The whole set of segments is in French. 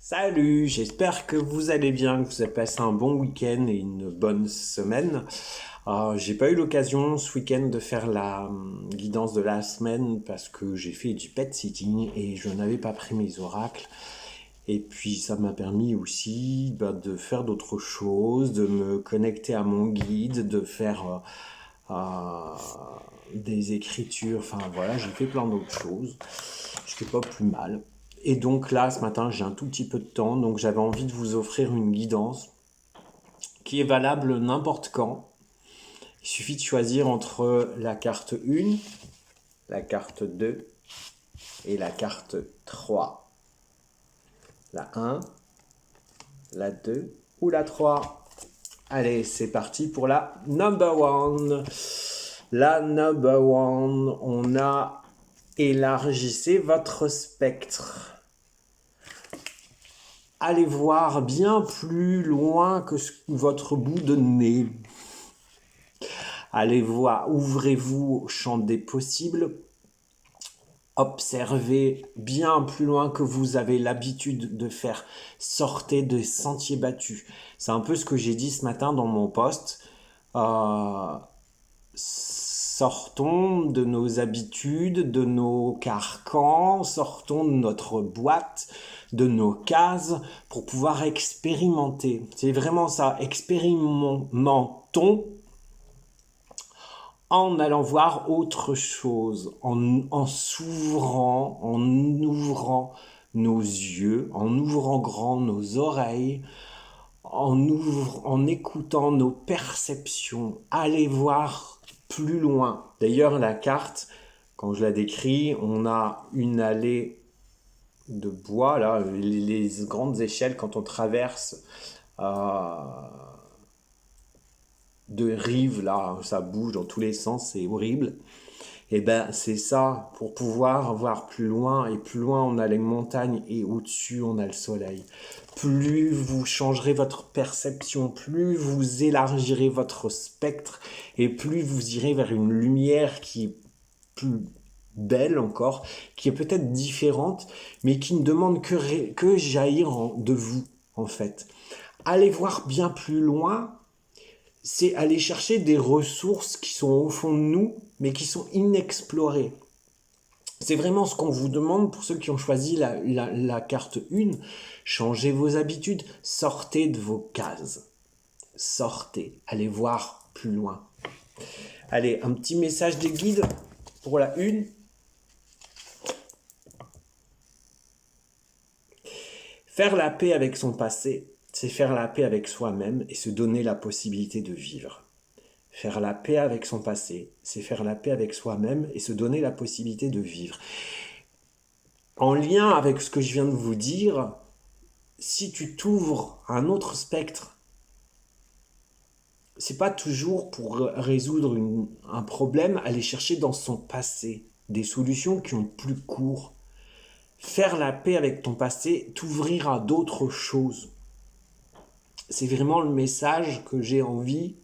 Salut, j'espère que vous allez bien, que vous avez passé un bon week-end et une bonne semaine. J'ai pas eu l'occasion ce week-end de faire la guidance de la semaine parce que j'ai fait du pet sitting et je n'avais pas pris mes oracles. Et puis ça m'a permis aussi de faire d'autres choses, de me connecter à mon guide, de faire des écritures, enfin voilà, j'ai fait plein d'autres choses. Je fais pas plus mal. Et donc là, ce matin, j'ai un tout petit peu de temps, donc j'avais envie de vous offrir une guidance qui est valable n'importe quand. Il suffit de choisir entre la carte 1, la carte 2 et la carte 3. La 1, la 2 ou la 3. Allez, c'est parti pour la number one. La number one, on a élargissez votre spectre. Allez voir bien plus loin que votre bout de nez. Allez voir, ouvrez-vous au champ des possibles. Observez bien plus loin que vous avez l'habitude de faire. Sortez des sentiers battus. C'est un peu ce que j'ai dit ce matin dans mon post. Sortons de nos habitudes, de nos carcans, sortons de notre boîte, de nos cases pour pouvoir expérimenter. C'est vraiment ça, expérimentons en allant voir autre chose, en s'ouvrant, en ouvrant nos yeux, en ouvrant grand nos oreilles, en écoutant nos perceptions. Allez voir plus loin. D'ailleurs, la carte, quand je la décris, on a une allée de bois, là, les grandes échelles quand on traverse de rives, là, ça bouge dans tous les sens, c'est horrible. Et ben c'est ça, pour pouvoir voir plus loin, et plus loin on a les montagnes et au-dessus on a le soleil. Plus vous changerez votre perception, plus vous élargirez votre spectre et plus vous irez vers une lumière qui est plus belle encore, qui est peut-être différente, mais qui ne demande que jaillir de vous en fait. Allez voir bien plus loin, c'est aller chercher des ressources qui sont au fond de nous, mais qui sont inexplorées. C'est vraiment ce qu'on vous demande pour ceux qui ont choisi la carte 1. Changez vos habitudes, sortez de vos cases. Sortez, allez voir plus loin. Allez, un petit message des guides pour la 1. Faire la paix avec son passé, c'est faire la paix avec soi-même et se donner la possibilité de vivre. Faire la paix avec son passé, c'est faire la paix avec soi-même et se donner la possibilité de vivre. En lien avec ce que je viens de vous dire, si tu t'ouvres à un autre spectre, c'est pas toujours pour résoudre un problème, aller chercher dans son passé des solutions qui ont plus court. Faire la paix avec ton passé, t'ouvrir à d'autres choses. C'est vraiment le message que j'ai envie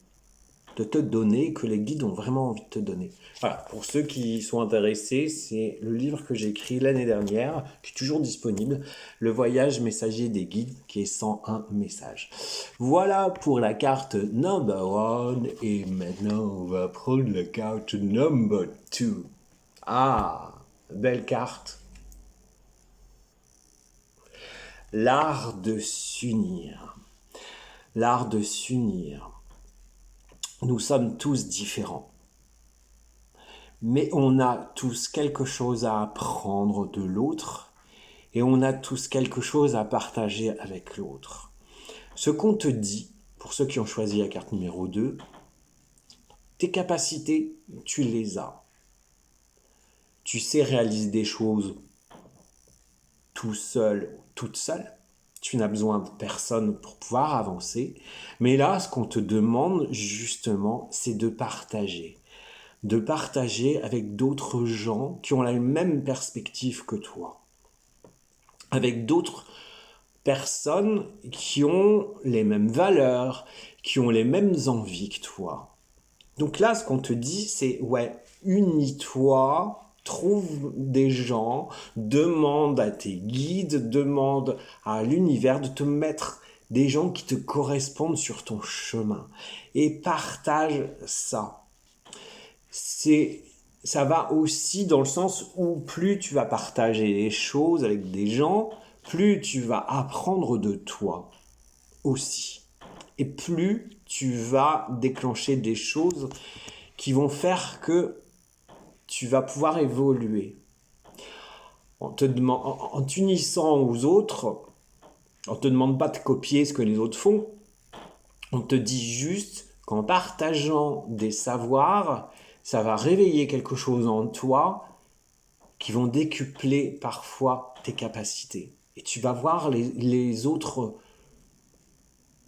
de te donner, que les guides ont vraiment envie de te donner. Voilà, pour ceux qui sont intéressés, c'est le livre que j'ai écrit l'année dernière, qui est toujours disponible, Le voyage messager des guides, qui est 101 messages. Voilà pour la carte number 1, et maintenant on va prendre la carte number 2. Ah, belle carte. L'art de s'unir. L'art de s'unir. Nous sommes tous différents. Mais on a tous quelque chose à apprendre de l'autre et on a tous quelque chose à partager avec l'autre. Ce qu'on te dit, pour ceux qui ont choisi la carte numéro 2, tes capacités, tu les as. Tu sais réaliser des choses tout seul, toute seule. Tu n'as besoin de personne pour pouvoir avancer. Mais là, ce qu'on te demande justement, c'est de partager. De partager avec d'autres gens qui ont la même perspective que toi. Avec d'autres personnes qui ont les mêmes valeurs, qui ont les mêmes envies que toi. Donc là, ce qu'on te dit, c'est, ouais, unis-toi trouve des gens, demande à tes guides, demande à l'univers de te mettre des gens qui te correspondent sur ton chemin. Et partage ça. Ça va aussi dans le sens où plus tu vas partager les choses avec des gens, plus tu vas apprendre de toi aussi. Et plus tu vas déclencher des choses qui vont faire que tu vas pouvoir évoluer. En t'unissant aux autres, on ne te demande pas de copier ce que les autres font. On te dit juste qu'en partageant des savoirs, ça va réveiller quelque chose en toi qui vont décupler parfois tes capacités. Et tu vas voir les autres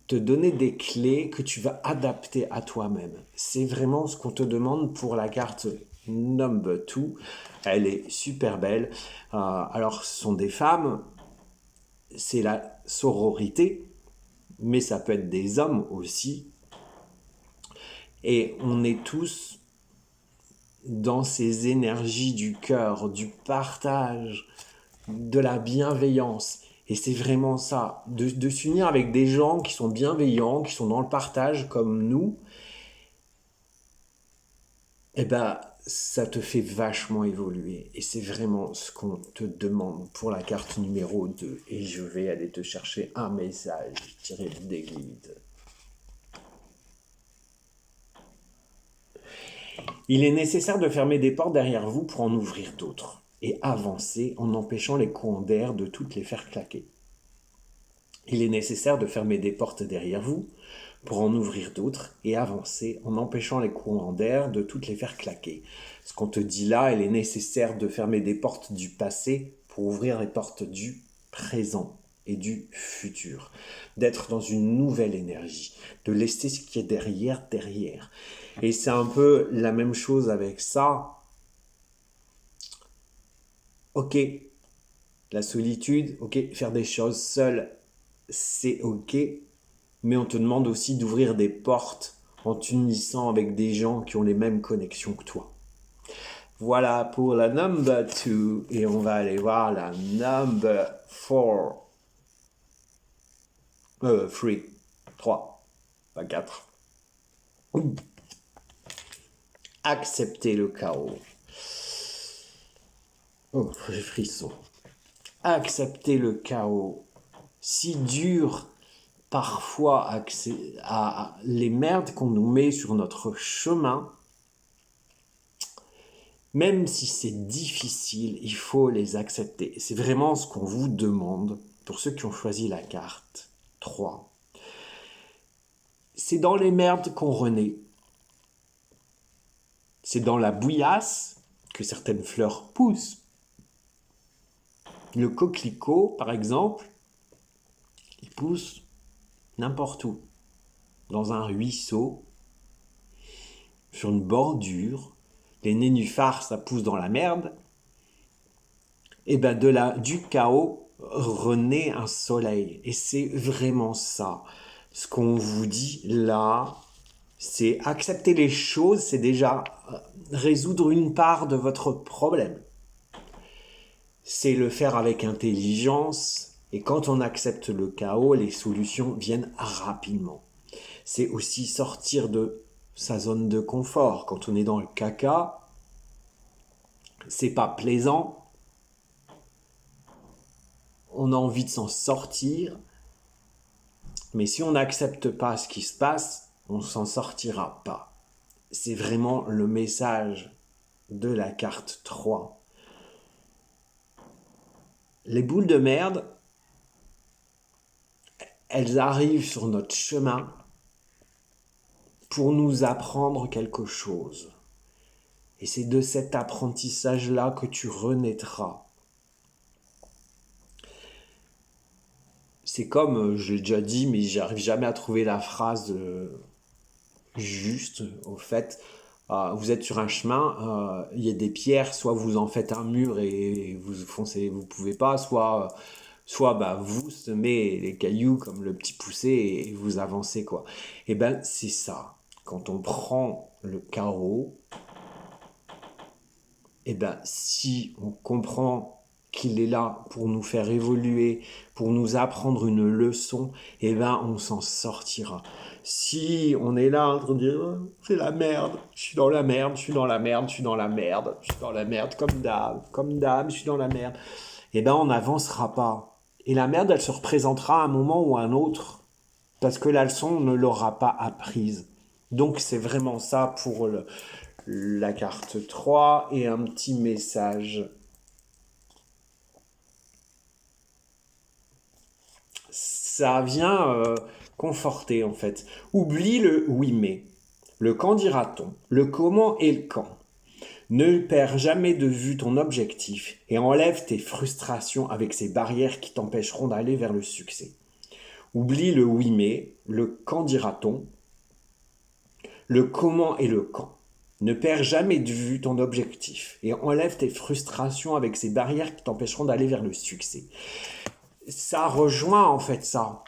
te donner des clés que tu vas adapter à toi-même. C'est vraiment ce qu'on te demande pour la carte Number 2. Elle est super belle. Alors, ce sont des femmes, c'est la sororité, mais ça peut être des hommes aussi. Et on est tous dans ces énergies du cœur, du partage, de la bienveillance. Et c'est vraiment ça, de s'unir avec des gens qui sont bienveillants, qui sont dans le partage comme nous, eh ben, ça te fait vachement évoluer. Et c'est vraiment ce qu'on te demande pour la carte numéro 2. Et je vais aller te chercher un message tiré des guides. Il est nécessaire de fermer des portes derrière vous pour en ouvrir d'autres et avancer en empêchant les courants d'air de toutes les faire claquer. Il est nécessaire de fermer des portes derrière vous pour en ouvrir d'autres et avancer en empêchant les courants d'air de toutes les faire claquer. Ce qu'on te dit là, il est nécessaire de fermer des portes du passé pour ouvrir les portes du présent et du futur. D'être dans une nouvelle énergie, de laisser ce qui est derrière. Et c'est un peu la même chose avec ça. Ok, la solitude, ok, faire des choses seul, c'est ok, mais on te demande aussi d'ouvrir des portes en t'unissant avec des gens qui ont les mêmes connexions que toi. Voilà pour la number 2 et on va aller voir la number 4. 3, pas 4. Accepter le chaos. Oh, j'ai frisson. Accepter le chaos. Si dur parfois à les merdes qu'on nous met sur notre chemin, même si c'est difficile, il faut les accepter. C'est vraiment ce qu'on vous demande pour ceux qui ont choisi la carte 3. C'est dans les merdes qu'on renaît. C'est dans la bouillasse que certaines fleurs poussent. Le coquelicot, par exemple, il pousse n'importe où. Dans un ruisseau, sur une bordure. Les nénuphars, ça pousse dans la merde. Et ben du chaos renaît un soleil. Et c'est vraiment ça. Ce qu'on vous dit là, c'est accepter les choses, c'est déjà résoudre une part de votre problème. C'est le faire avec intelligence. Et quand on accepte le chaos, les solutions viennent rapidement. C'est aussi sortir de sa zone de confort. Quand on est dans le caca, c'est pas plaisant. On a envie de s'en sortir. Mais si on n'accepte pas ce qui se passe, on s'en sortira pas. C'est vraiment le message de la carte 3. Les boules de merde, elles arrivent sur notre chemin pour nous apprendre quelque chose. Et c'est de cet apprentissage-là que tu renaîtras. C'est comme, je l'ai déjà dit, mais j'arrive jamais à trouver la phrase juste. Au fait, vous êtes sur un chemin, il y a des pierres, soit vous en faites un mur et vous foncez, vous pouvez pas, soit vous semez les cailloux comme le petit poussé et vous avancez quoi. Et ben c'est ça. Quand on prend le carreau eh ben, si on comprend qu'il est là pour nous faire évoluer, pour nous apprendre une leçon, eh ben, on s'en sortira. Si on est là en train de dire oh, c'est la merde, je suis dans la merde, je suis dans la merde, je suis dans la merde, je suis dans la merde, comme d'hab, je suis dans la merde, eh ben, on n'avancera pas. Et la merde, elle se représentera à un moment ou à un autre, parce que la leçon, on ne l'aura pas apprise. Donc, c'est vraiment ça pour la carte 3 et un petit message. Ça vient conforter en fait. Oublie le oui mais, le quand dira-t-on, le comment et le quand. Ne perds jamais de vue ton objectif et enlève tes frustrations avec ces barrières qui t'empêcheront d'aller vers le succès. Oublie le oui mais, le quand dira-t-on, le comment et le quand. Ne perds jamais de vue ton objectif et enlève tes frustrations avec ces barrières qui t'empêcheront d'aller vers le succès. Ça rejoint en fait ça.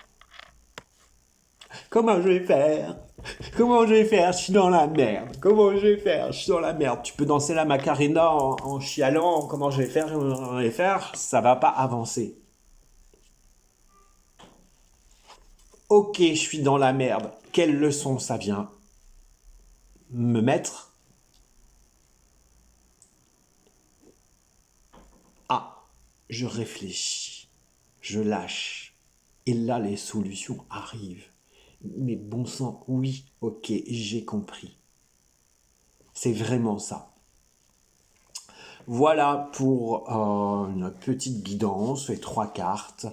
Comment je vais faire? Comment je vais faire? Je suis dans la merde. Comment je vais faire? Je suis dans la merde. Tu peux danser la Macarena en chialant. Comment je vais faire? Comment je vais faire? Ça va pas avancer. Ok, je suis dans la merde. Quelle leçon ça vient me mettre? Ah, je réfléchis. Je lâche. Et là, les solutions arrivent. Mais bon sang, oui, ok, j'ai compris. C'est vraiment ça. Voilà pour une petite guidance et 3 cartes.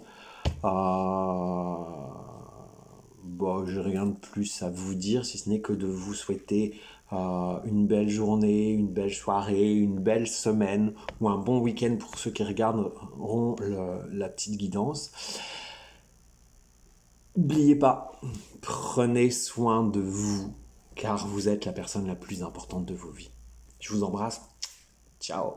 Bon, je n'ai rien de plus à vous dire, si ce n'est que de vous souhaiter une belle journée, une belle soirée, une belle semaine ou un bon week-end pour ceux qui regarderont la petite guidance. N'oubliez pas, prenez soin de vous, car vous êtes la personne la plus importante de vos vies. Je vous embrasse. Ciao.